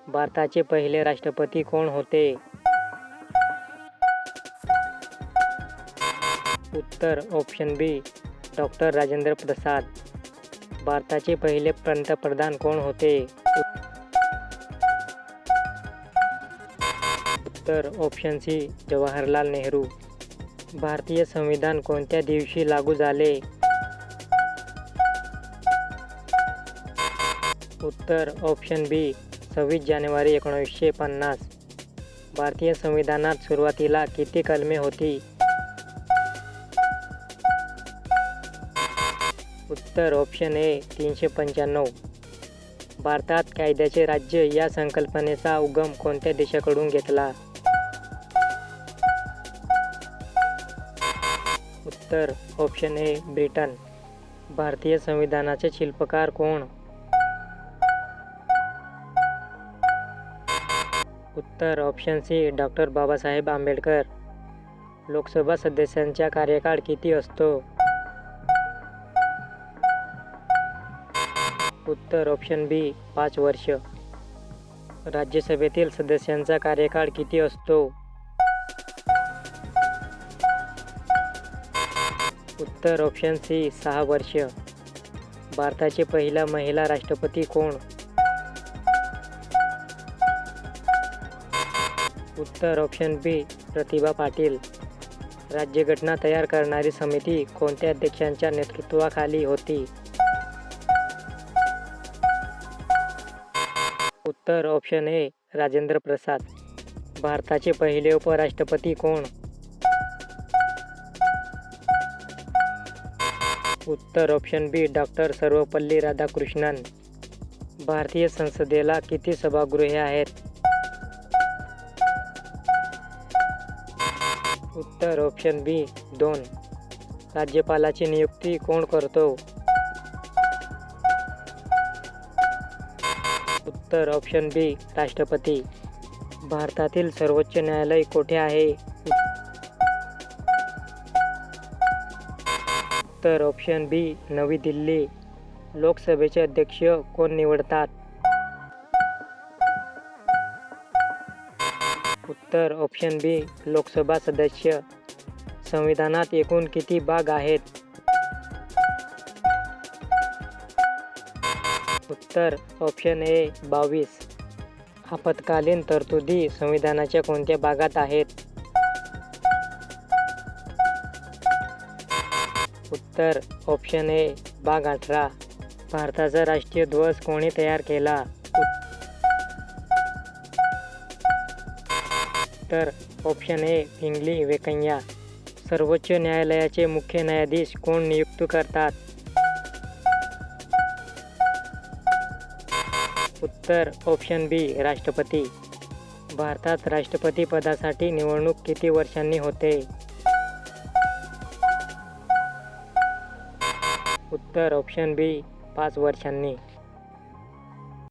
भारताचे पहिले राष्ट्रपती कोण होते? उत्तर ऑप्शन बी डॉक्टर राजेंद्र प्रसाद. भारताचे पहिले पंतप्रधान कोण होते? उत्तर ऑप्शन सी जवाहरलाल नेहरू. भारतीय संविधान कोणत्या दिवशी लागू झाले? उत्तर ऑप्शन बी 26 जानेवारी 1950. भारतीय संविधानात सुरुवातीला किती कलमे होती? उत्तर ऑप्शन ए 395. भारतात कायद्याचे राज्य या संकल्पनेचा उगम कोणत्या देशाकडून घेतला? उत्तर ऑप्शन ए ब्रिटन. भारतीय संविधानाचे शिल्पकार कोण? उत्तर option C doctor Babasaheb Ambedkar. Lok Sabha सदस्यांचा कार्यकाळ किती असतो? उत्तर ऑप्शन बी 5 वर्ष. राज्यसभेतील सदस्यांचा कार्यकाळ किती असतो? उत्तर ऑप्शन सी 6 वर्ष. भारताची पहिला महिला राष्ट्रपती कोण? उत्तर ऑप्शन बी प्रतिभा पाटील. राज्यघटना तयार करणारी समिती कोणत्या अध्यक्षांच्या नेतृत्वाखाली होती? उत्तर ऑप्शन ए राजेंद्र प्रसाद. भारताचे पहिले उपराष्ट्रपती कोण? उत्तर ऑप्शन बी डॉक्टर सर्वपल्ली राधाकृष्णन. भारतीय संसदेला किती सभागृहे आहेत? उत्तर ऑप्शन बी 2. राज्यपालाची नियुक्ती कोण करतो? उत्तर ऑप्शन बी राष्ट्रपती. भारतातील सर्वोच्च न्यायालय कोठे आहे? उत्तर ऑप्शन बी नवी दिल्ली. लोकसभेचे अध्यक्ष कोण निवडतात? उत्तर ऑप्शन बी लोकसभा सदस्य. संविधानात एकूण किती भाग आहेत? उत्तर ऑप्शन ए 22. आपत्कालीन तरतुदी संविधानाच्या कोणत्या भागात आहेत? उत्तर ऑप्शन ए भाग 18. भारताचा राष्ट्रीय ध्वज कोणी तयार केला? उत्तर ऑप्शन ए पिंगली वेंकय्या. सर्वोच्च न्यायालयाचे मुख्य न्यायाधीश कोण नियुक्त करतात? उत्तर ऑप्शन बी राष्ट्रपती. भारतात राष्ट्रपती पदासाठी निवडणूक किती वर्षांनी होते? उत्तर ऑप्शन बी 5 वर्षांनी.